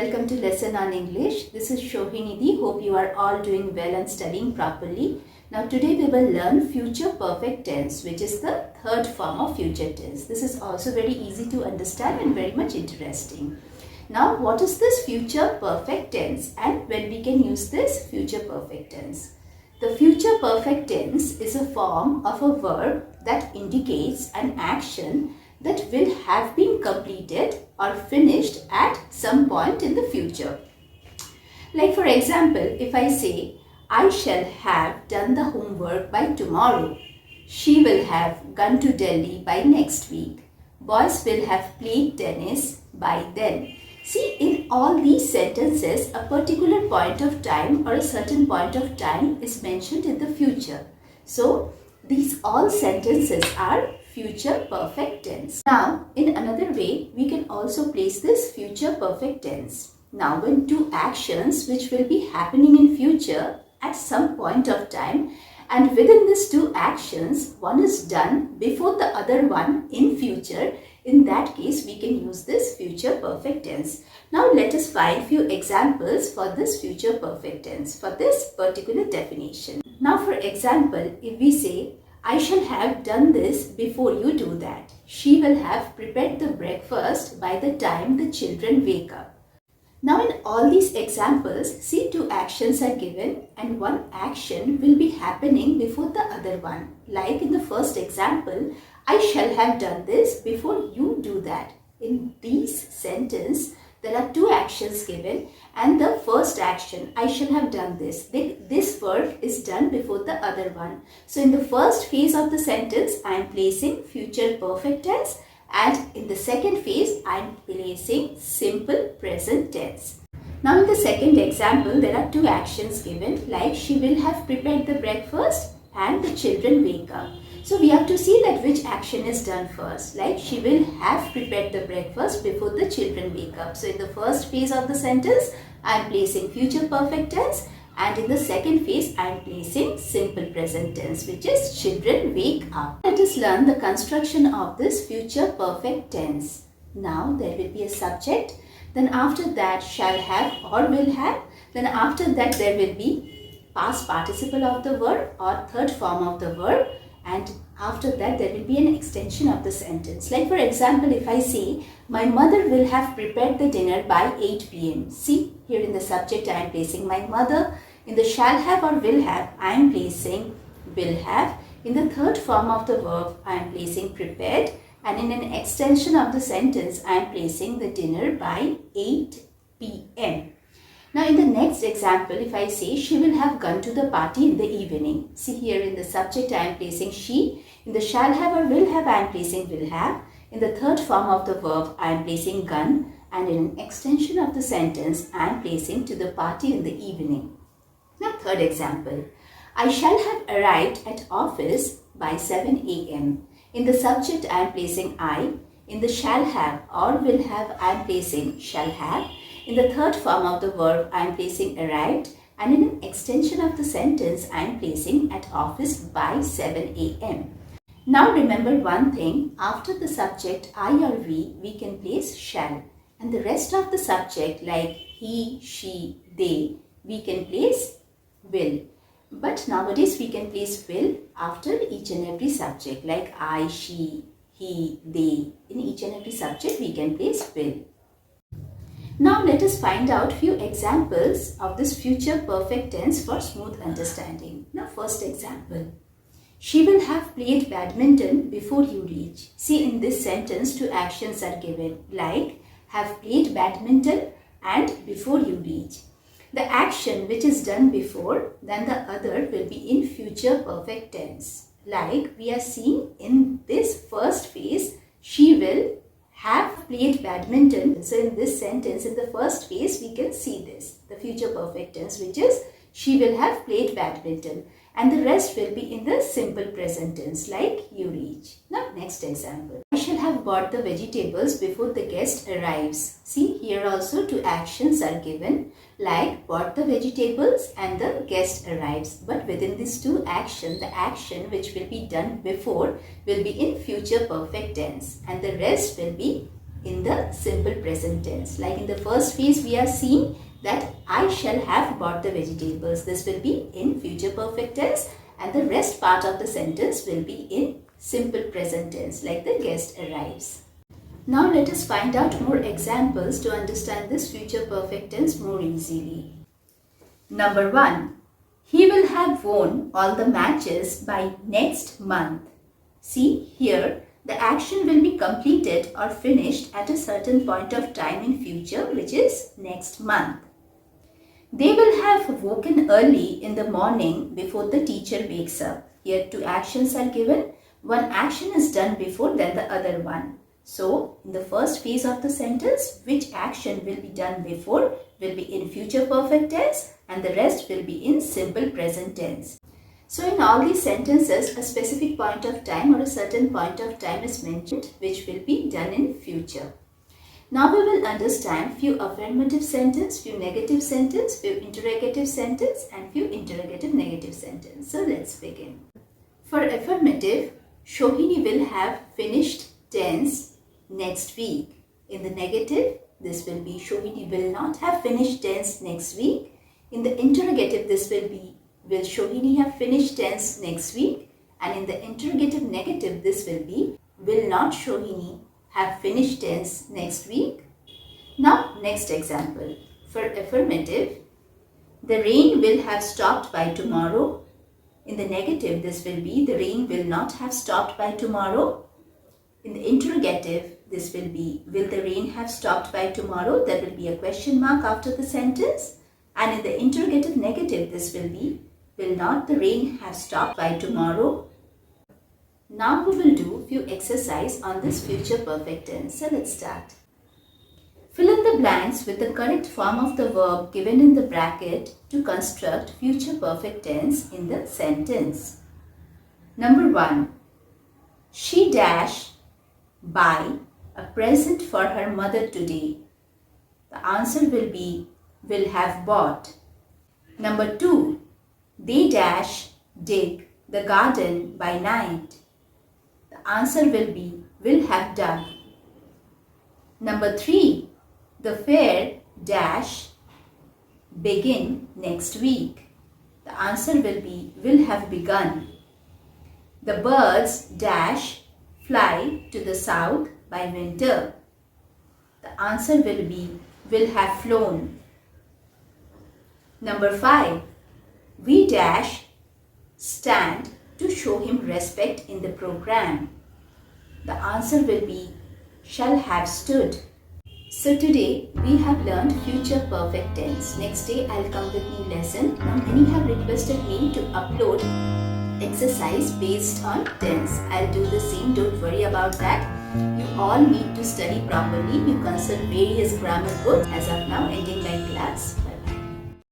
Welcome to Lesson on English. This is Sohini. Hope you are all doing well and studying properly. Now today we will learn future perfect tense, which is the third form of future tense. This is also very easy to understand and very much interesting. Now what is this future perfect tense and when we can use this future perfect tense? The future perfect tense is a form of a verb that indicates an action that will have been completed or finished at some point in the future. Like for example, if I say, I shall have done the homework by tomorrow. She will have gone to Delhi by next week. Boys will have played tennis by then. See, in all these sentences, a particular point of time or a certain point of time is mentioned in the future. So, these all sentences are future perfect tense. Now, in another way, we can also place this future perfect tense. Now, when two actions which will be happening in future at some point of time, and within these two actions, one is done before the other one in future, in that case, we can use this future perfect tense. Now, let us find few examples for this future perfect tense, for this particular definition. Now, for example, if we say, I shall have done this before you do that. She will have prepared the breakfast by the time the children wake up. Now in all these examples, see two actions are given and one action will be happening before the other one. Like in the first example, I shall have done this before you do that. In these sentences, there are two actions given and the first action, I shall have done this. This verb is done before the other one. So in the first phase of the sentence, I am placing future perfect tense and in the second phase, I am placing simple present tense. Now in the second example, there are two actions given like she will have prepared the breakfast and the children wake up. So we have to see that which action is done first. Like she will have prepared the breakfast before the children wake up. So in the first phase of the sentence, I am placing future perfect tense and in the second phase, I am placing simple present tense which is children wake up. Let us learn the construction of this future perfect tense. Now there will be a subject. Then after that shall have or will have. Then after that there will be past participle of the verb or third form of the verb. And after that there will be an extension of the sentence. Like for example, if I say, my mother will have prepared the dinner by 8 p.m. See, here in the subject I am placing my mother. In the shall have or will have, I am placing will have. In the third form of the verb, I am placing prepared. And in an extension of the sentence, I am placing the dinner by 8 p.m. Now in the next example, if I say she will have gone to the party in the evening. See here in the subject I am placing she. In the shall have or will have I am placing will have. In the third form of the verb I am placing gone. And in an extension of the sentence I am placing to the party in the evening. Now third example. I shall have arrived at office by 7 a.m. In the subject I am placing I. In the shall have or will have I am placing shall have. In the third form of the verb, I am placing arrived and in an extension of the sentence, I am placing at office by 7 a.m. Now remember one thing, after the subject I or we can place shall and the rest of the subject like he, she, they, we can place will. But nowadays we can place will after each and every subject like I, she, he, they. In each and every subject we can place will. Now let us find out few examples of this future perfect tense for smooth understanding. Now first example. She will have played badminton before you reach. See in this sentence two actions are given like have played badminton and before you reach. The action which is done before then the other will be in future perfect tense. Like we are seeing in this first phase she will have played badminton. So in this sentence, in the first phase, we can see this, the future perfect tense, which is she will have played badminton. And the rest will be in the simple present tense, like you reach. Now, next example. I shall have bought the vegetables before the guest arrives. See, here also two actions are given, like bought the vegetables and the guest arrives. But within these two actions, the action which will be done before will be in future perfect tense. And the rest will be in the simple present tense. Like in the first phase, we are seeing that I shall have bought the vegetables. This will be in future perfect tense, and the rest part of the sentence will be in simple present tense, like the guest arrives. Now let us find out more examples to understand this future perfect tense more easily. Number 1. He will have won all the matches by next month. See here, the action will be completed or finished at a certain point of time in future, which is next month. They will have woken early in the morning before the teacher wakes up. Here 2 actions are given. One action is done before than the other one. So, in the first phase of the sentence, which action will be done before will be in future perfect tense and the rest will be in simple present tense. So, in all these sentences, a specific point of time or a certain point of time is mentioned which will be done in future. Now, we will understand few affirmative sentence, few negative sentence, few interrogative sentence and few interrogative negative sentence. So, let's begin. For affirmative, Sohini will have finished tense next week. In the negative, this will be Sohini will not have finished tense next week. In the interrogative, this will be will Sohini have finished tense next week, and in the interrogative negative, this will be will not Sohini have finished tense next week. Now, next example. For affirmative, the rain will have stopped by tomorrow. In the negative, this will be the rain will not have stopped by tomorrow. In the interrogative, this will be will the rain have stopped by tomorrow? There will be a question mark after the sentence. And in the interrogative negative, this will be will not the rain have stopped by tomorrow? Now we will do few exercise on this future perfect tense. So let's start. Fill in the blanks with the correct form of the verb given in the bracket to construct future perfect tense in the sentence. Number 1. She dash buy a present for her mother today. The answer will be will have bought. Number 2. They dash dig the garden by night. The answer will be will have dug. Number 3. The fair dash begin next week. The answer will be will have begun. The birds dash fly to the south by winter. The answer will be will have flown. Number 5. We dash stand to show him respect in the program. The answer will be shall have stood. So today we have learned future perfect tense. Next day I'll come with new lesson. Now many have requested me to upload exercise based on tense. I'll do the same, don't worry about that. You all need to study properly. You consult various grammar books. As of now, ending my class.